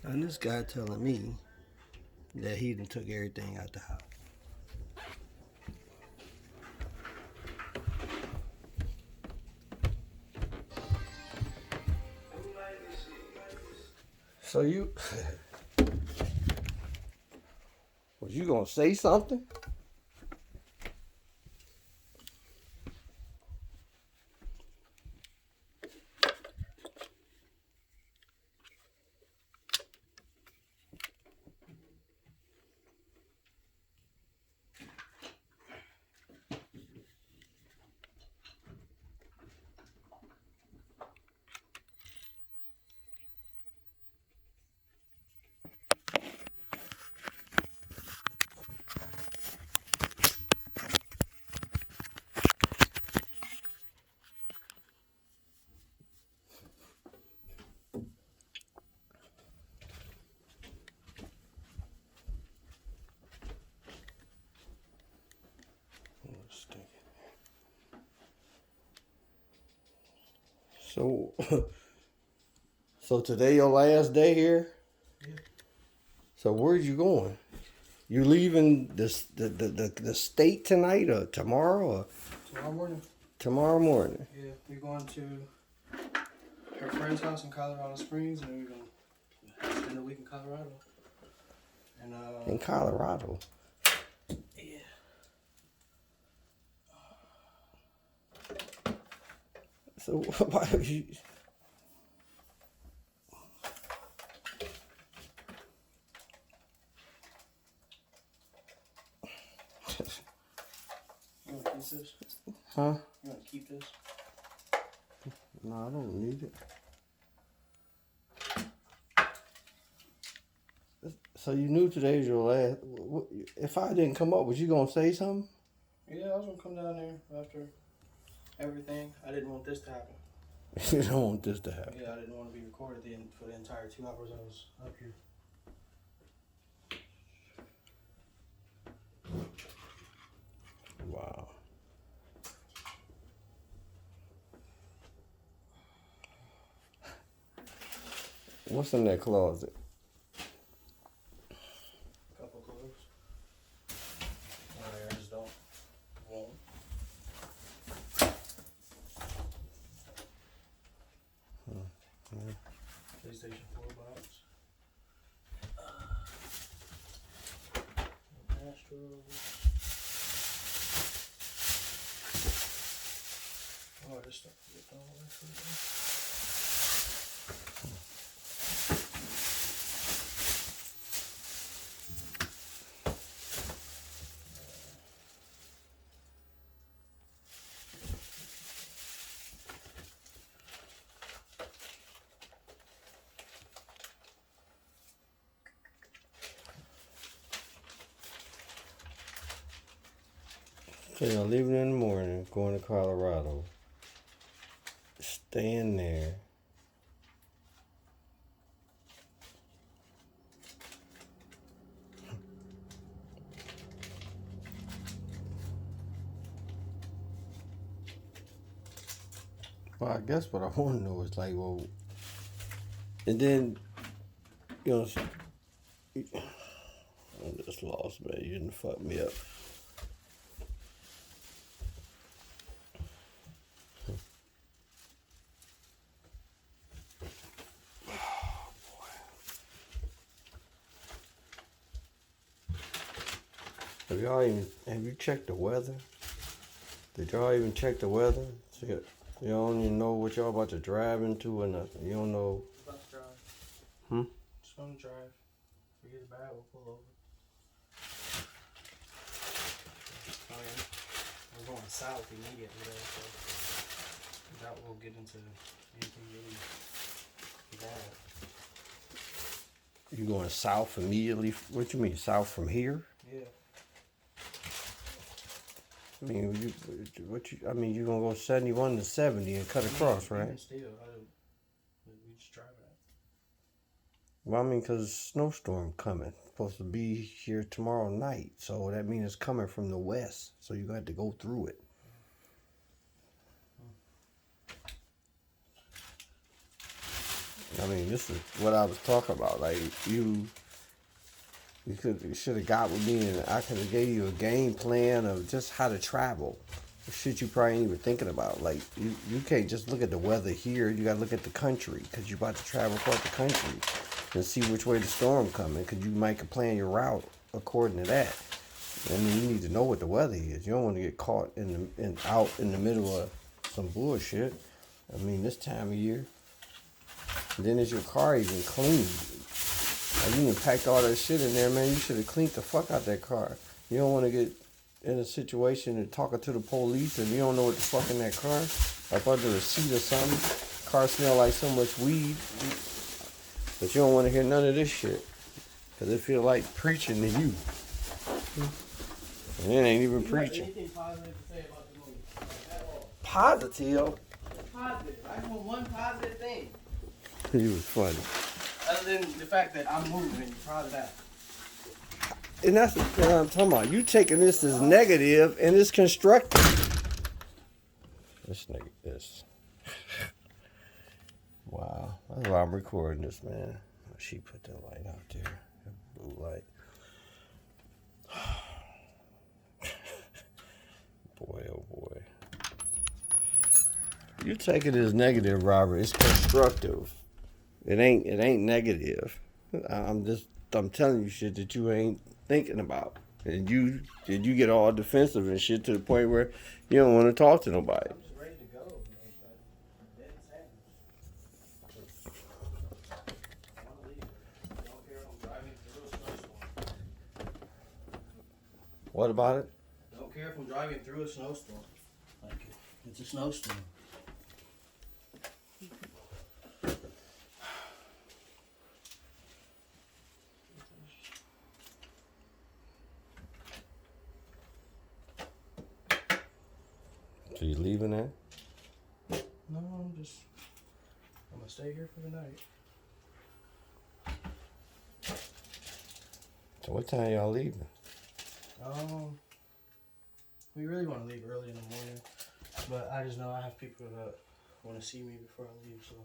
And this guy telling me that he done took everything out the house. So you was you gonna say something? So so today your last day here? Yeah. So where's you going? You leaving the state tonight or tomorrow or Tomorrow morning. tomorrow morning? Yeah, we're going to her friend's house in Colorado Springs, and we're gonna spend the week in Colorado. And In Colorado. yeah. So why would you You wanna keep this? Huh? You wanna keep this? No, I don't need it. So you knew today's your last. If I didn't come up, was you gonna say something? Yeah, I was gonna come down there after everything. I didn't want this to happen. You don't want this to happen. Yeah, I didn't want to be recorded for the entire 2 hours I was up here. Wow. What's in that closet? Couple clothes. I just don't want. PlayStation 4 box. Astros. Oh, this stuff is all actually. So you're leaving in the morning, going to Colorado, staying there. Well, I guess what I want to know is like, well, and then, you know, I'm just lost, man. You didn't fuck me up. Have you checked the weather? Did y'all even check the weather? So you don't even know what y'all about to drive into or nothing. You don't know. About to drive. Hmm? Just gonna drive. If we get bad, we'll pull over. Oh yeah. We're going south immediately though, so that will get into anything really bad. You going south immediately? What you mean, south from here? Yeah. I mean, I mean, you gonna go 71 to 70 and cut across, right? Even still, we just drive it. Well, I mean, because snowstorm coming. Supposed to be here tomorrow night. So that means it's coming from the west. So you got to go through it. I mean, this is what I was talking about. Like you should have got with me, and I could have gave you a game plan of just how to travel. Shit you probably ain't even thinking about. Like you can't just look at the weather here. You gotta look at the country because you about to travel across the country and see which way the storm coming. Because you might could plan your route according to that. I mean, you need to know what the weather is. You don't want to get caught out in the middle of some bullshit. I mean, this time of year. And then is your car even clean? Like, you even packed all that shit in there, man. You should have cleaned the fuck out that car. You don't want to get in a situation and talking to the police and you don't know what the fuck in that car. Like under the seat or something. Car smell like so much weed. But you don't want to hear none of this shit. Because it feel like preaching to you. And it ain't even preaching. Anything positive to say about the movie? Like, at all? Positive? Positive. I just want one positive thing. You was funny. Other than the fact that I'm moving and you're proud of that. And that's what I'm talking about. You taking this as negative and it's constructive. This nigga, this. Wow. That's why I'm recording this, man. She put that light out there. That blue light. Boy, oh boy. You take it as negative, Robert. It's constructive. It ain't negative. I'm telling you shit that you ain't thinking about. And you get all defensive and shit to the point where you don't want to talk to nobody. I'm just ready to go. I'm dead sad. I want to leave. I don't care if I'm driving through a snowstorm. What about it? Don't care if I'm driving through a snowstorm. Like, it's a snowstorm. So you leaving that? No, I'm gonna stay here for the night. So what time y'all leaving? We really want to leave early in the morning, but I just know I have people that want to see me before I leave, so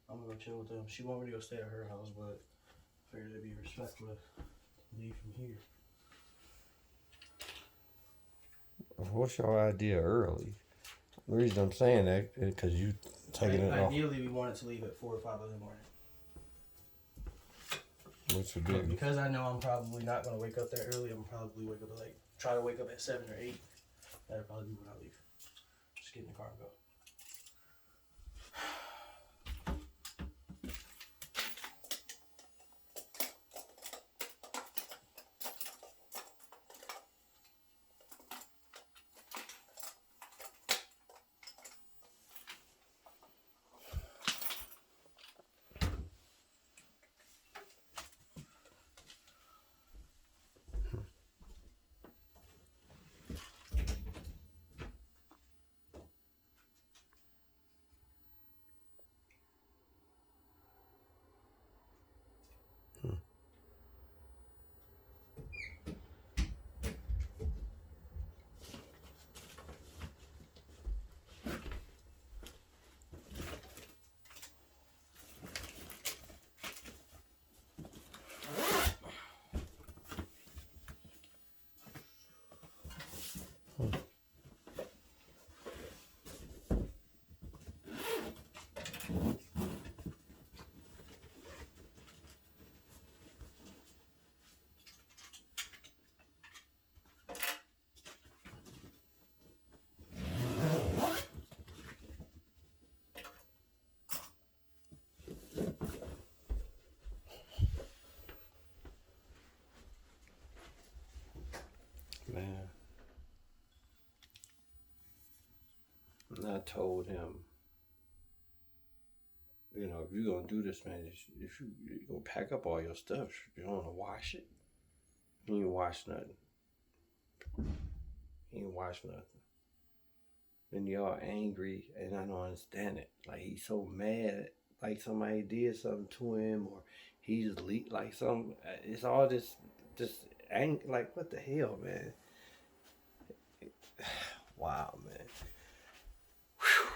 I'm gonna go chill with them. She want me to go stay at her house, but I figured it'd be respectful to leave from here. What's your idea early? The reason I'm saying that is because you taking it off. Ideally, we wanted to leave at 4 or 5 in the morning. What's your But deal? because I know I'm probably not gonna wake up that early, I'm probably try to wake up at 7 or 8. That'll probably be when I leave. Just get in the car and go. Man. And I told him, you know, if you're gonna do this, man, if you're gonna pack up all your stuff, you don't wanna wash it. He ain't wash nothing. He ain't wash nothing. And y'all angry, and I don't understand it. Like, he's so mad, like somebody did something to him, or he just leaked like some. It's all this like, what the hell, man? Wow, man. Whew.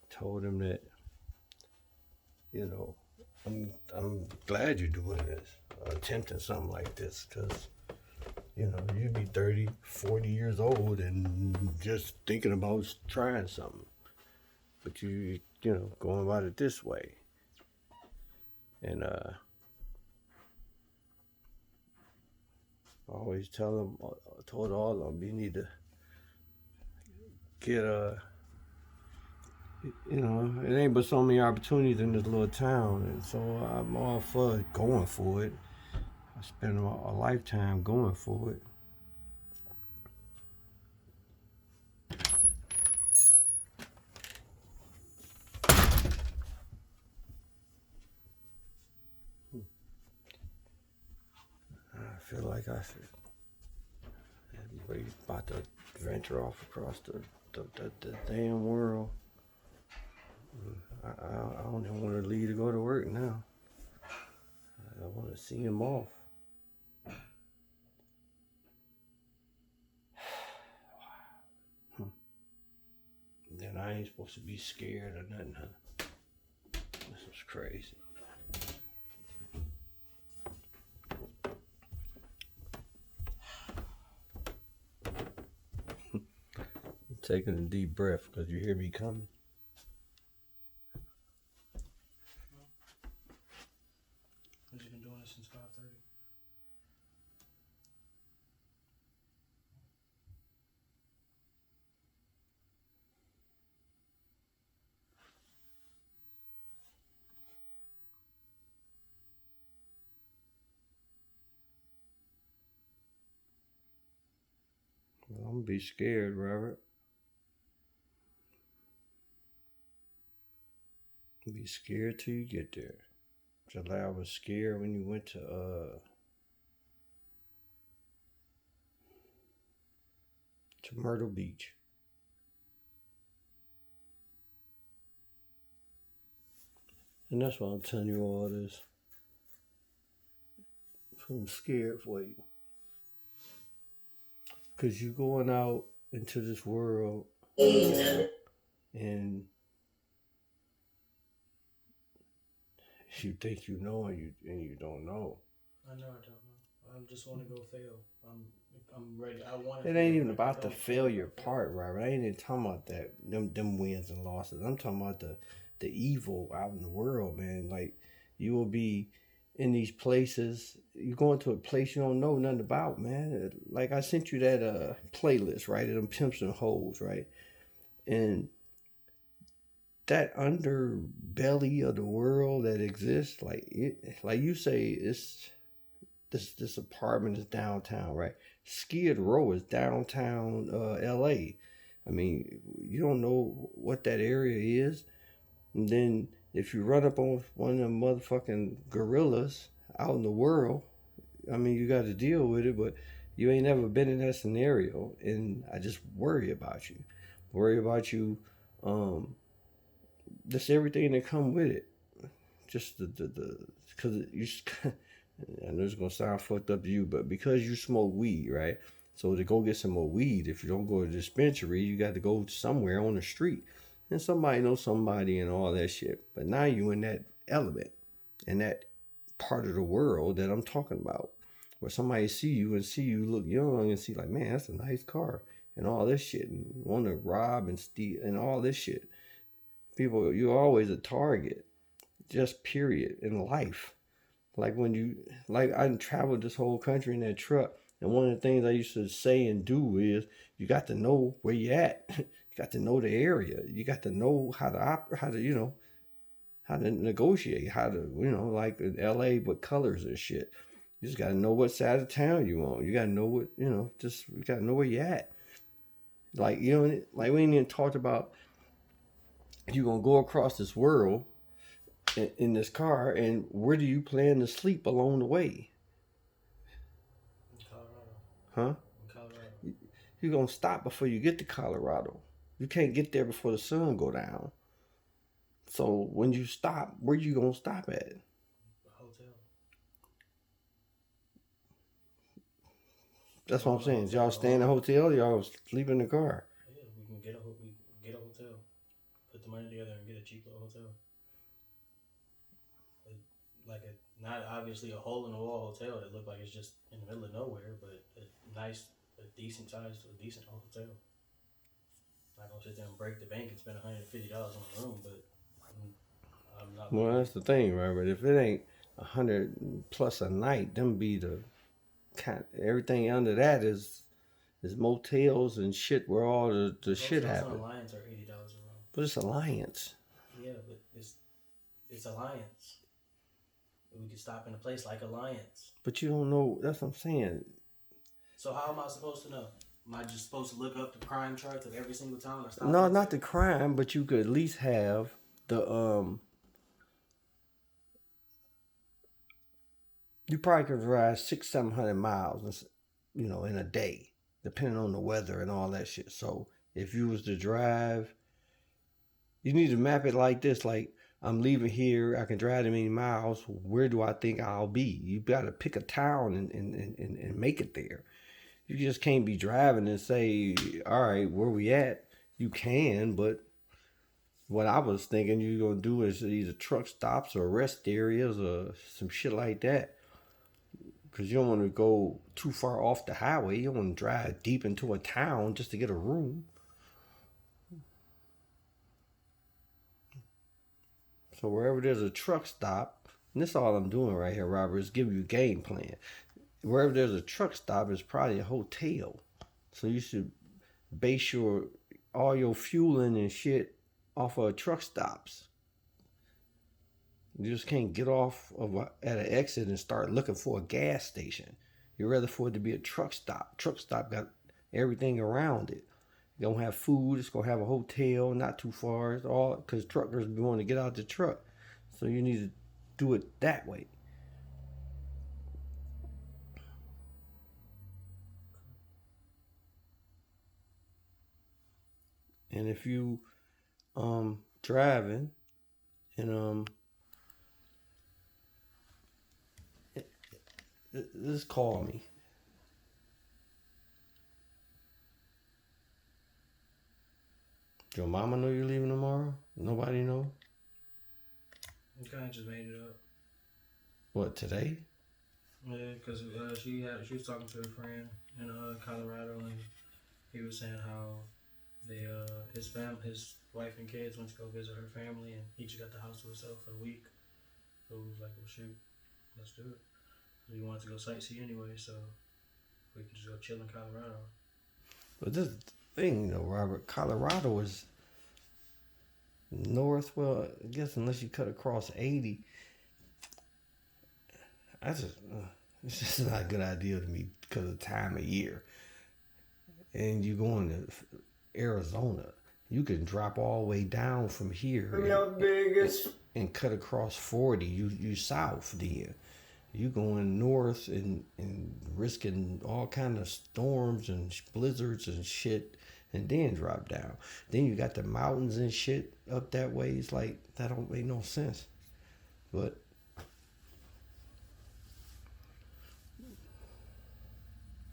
Told him that you know, I'm glad you're doing this, attempting something like this, because, you know, you'd be 30, 40 years old and just thinking about trying something. But you know, going about it this way. And I always tell them, told all of them, you need to get you know, it ain't but so many opportunities in this little town, and so I'm all for going for it. I spent a lifetime going for it. I feel like I should. Everybody's about to venture off across the damn world. I don't even want to leave to go to work now. I want to see him off. Then I ain't supposed to be scared or nothing, huh? This was crazy. I'm taking a deep breath because you hear me coming. Because you've been doing this since 5:30. Well, I'm gonna be scared, Robert. Be scared till you get there. July was scared when you went to Myrtle Beach. And that's why I'm telling you all this. I'm scared for you. Because you're going out into this world and you think you know and you don't know. I know I don't know. I just want to go fail. I'm ready. I want to. It ain't even about the failure part, Robert. I ain't even talking about that them wins and losses. I'm talking about the evil out in the world, man. Like, you will be in these places. You're going to a place you don't know nothing about, man. Like, I sent you that playlist, right? Of them pimps and hoes, right? And that underbelly of the world that exists, like you say, it's this apartment is downtown, right? Skid Row is downtown L.A. I mean, you don't know what that area is, and then if you run up on one of them motherfucking gorillas out in the world, I mean, you got to deal with it, but you ain't never been in that scenario, and I just worry about you. Worry about you, just everything that come with it. Just because you, I know it's gonna sound fucked up to you, but because you smoke weed, right? So to go get some more weed, if you don't go to the dispensary, you got to go somewhere on the street, and somebody knows somebody and all that shit. But now you in that element, in that part of the world that I'm talking about, where somebody see you and see you look young and see like, man, that's a nice car and all this shit, and want to rob and steal and all this shit. People, you're always a target, just period, in life. Like I traveled this whole country in that truck, and one of the things I used to say and do is, you got to know where you're at. You got to know the area. You got to know how to how to negotiate, how to, like in LA with colors and shit. You just got to know what side of town you on. You got to know what, you got to know where you're at. Like, like we ain't even talked about, you're going to go across this world in this car, and where do you plan to sleep along the way? In Colorado. Huh? In Colorado. You're going to stop before you get to Colorado. You can't get there before the sun go down. So when you stop, where you going to stop at? A hotel. That's what I'm saying. Y'all stay in a hotel, y'all sleep in the car. Yeah, we can get a hotel. Put the money together and get a cheap little hotel. like a not obviously a hole in the wall hotel that looked like it's just in the middle of nowhere, but a nice, a decent sized, a decent hotel. Not gonna sit there and break the bank and spend $150 on a room, but I'm not Well, leaving. that's the thing, Robert. If it ain't 100 plus a night, them be the kind. Everything under that is motels and shit where all the shit Hotels on happen. Alliance are $80 a room. But it's Alliance. Yeah, but it's Alliance. We could stop in a place like Alliance. But you don't know. That's what I'm saying. So how am I supposed to know? Am I just supposed to look up the crime charts of every single town or stop? No, not the crime, but you could at least have the You probably could drive 600-700 miles, in a day, depending on the weather and all that shit. So if you was to drive, you need to map it like this: like I'm leaving here, I can drive that many miles. Where do I think I'll be? You got to pick a town and make it there. You just can't be driving and say, all right, where we at? You can, but what I was thinking you're going to do is either truck stops or rest areas or some shit like that. Because you don't want to go too far off the highway. You don't want to drive deep into a town just to get a room. So wherever there's a truck stop, and this is all I'm doing right here, Robert, is giving you a game plan. Wherever there's a truck stop is probably a hotel. So you should base all your fueling and shit off of truck stops. You just can't get off at an exit and start looking for a gas station. You'd rather for it to be a truck stop. Truck stop got everything around it. You're gonna have food. It's gonna have a hotel not too far. It's all because truckers be wanting to get out the truck. So you need to do it that way. And if you driving and just call me. Your mama know you're leaving tomorrow? Nobody know? You kind of just made it up. What, today? Yeah, because she was talking to a friend in Colorado, and he was saying how his wife and kids went to go visit her family, and he just got the house to himself for a week. So he was like, "Well, shoot, let's do it." We wanted to go sightsee anyway, so we could just go chill in Colorado. But this thing, Robert, Colorado is north. Well, I guess unless you cut across 80, it's just not a good idea to me because of the time of year. And you going to Arizona, you can drop all the way down from here and cut across 40. You south then. You going north and risking all kind of storms and blizzards and shit, and then drop down. Then you got the mountains and shit up that way. It's like that don't make no sense. But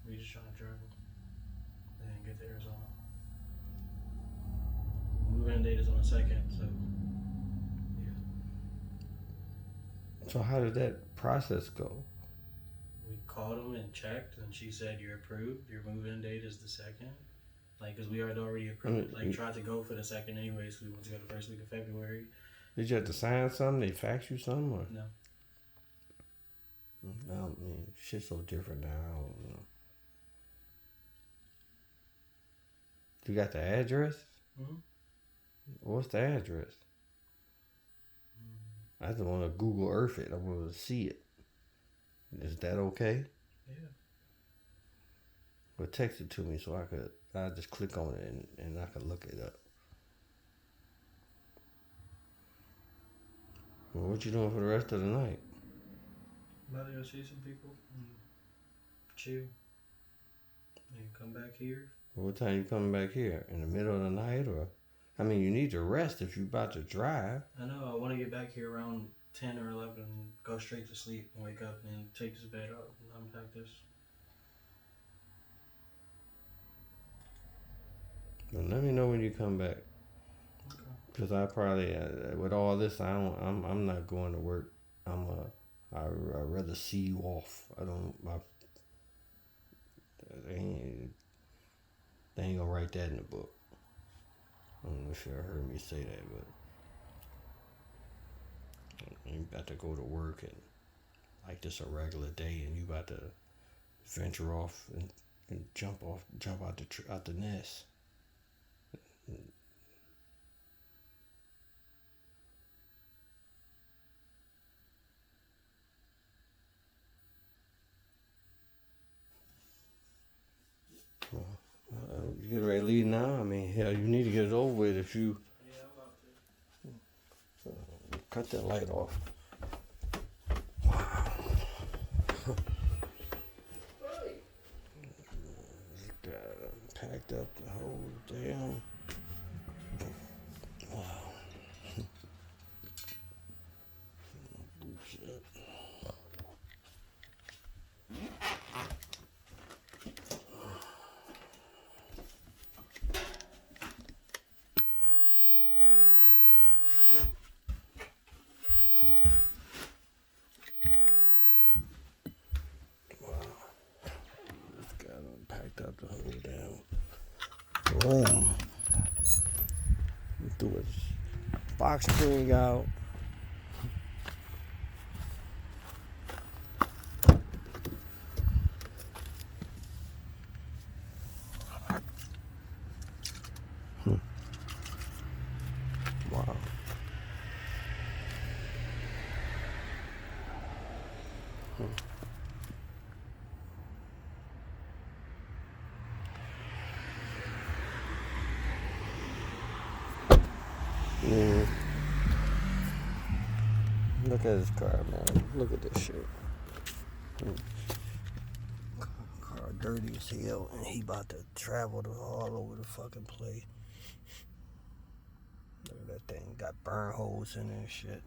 we just trying to travel and get to Arizona. Move-in date is on the 2nd, so yeah. So how did that process go? We called them and checked, and she said you're approved. Your move-in date is the 2nd. Like, because we had already approved. Tried to go for the 2nd anyway, so we wanted to go the first week of February. Did you have to sign something? They fax you something? Or? No. I mean, shit's so different now. I don't know. You got the address? Mm-hmm. What's the address? I just want to Google Earth it. I want to see it. Is that okay? Yeah. Well, text it to me so I just click on it and I can look it up. Well, what you doing for the rest of the night? About to go see some people and chill. And come back here. Well, what time you coming back here? In the middle of the night or? I mean, you need to rest if you about to drive. I know. I want to get back here around 10 or 11 and go straight to sleep and wake up and take this bed out and unpack this. Well, let me know when you come back. Okay. Cause I probably with all this I'm not going to work. I'm I'd rather see you off. I don't. They ain't gonna write that in the book. I don't know if you ever heard me say that, but you about to go to work and like this a regular day, and you about to venture off and jump out the nest. You get ready to leave now? I mean, hell, you need to get it over with. If you Yeah, I'm about to. cut that light off. Packed up the whole damn. Wow. Bullshit. Just got packed up the whole damn room. Threw a box spring out. Wow. Yeah. Look at his car, man. Look at this shit. Car dirty as hell, and he about to travel all over the fucking place. Look at that thing. Got burn holes in it and shit.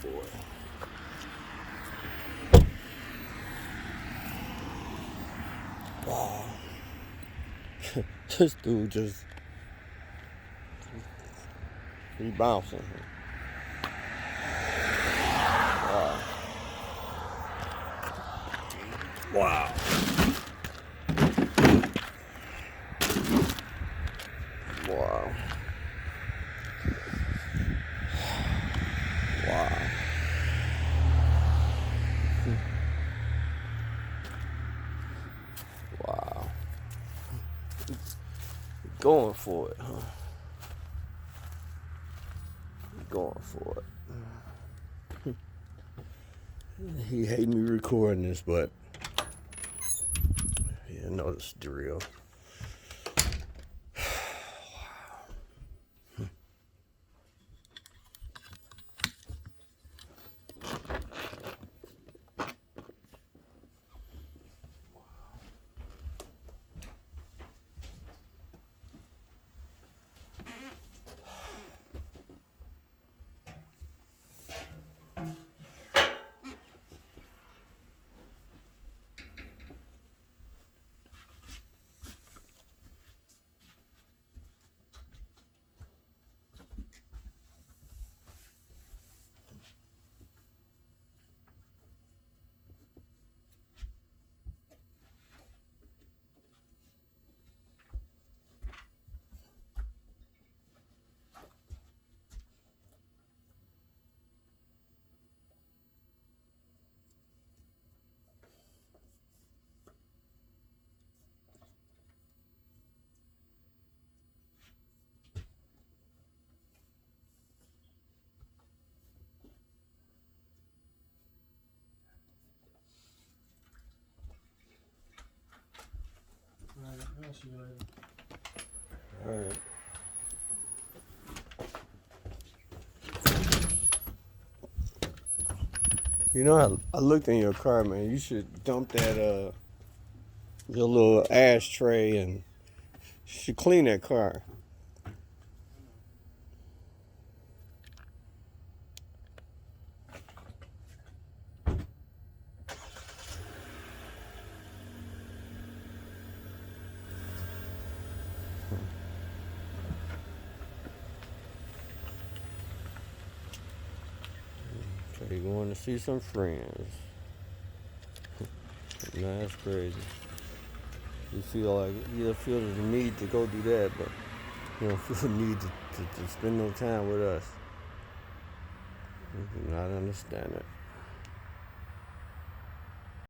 Boy. Wow. This dude just. He bouncing. Wow. Wow. Wow. Wow. Wow. Going for it, huh? Going for it. He hate me recording this, but yeah, know this drill. Alright, I'll see you later. All right. You know, I looked in your car, man. You should dump that your little ashtray, and you should clean that car. They going to see some friends. Nah, that's crazy. You feel the need to go do that, but you don't feel the need to spend no time with us. I do not understand it.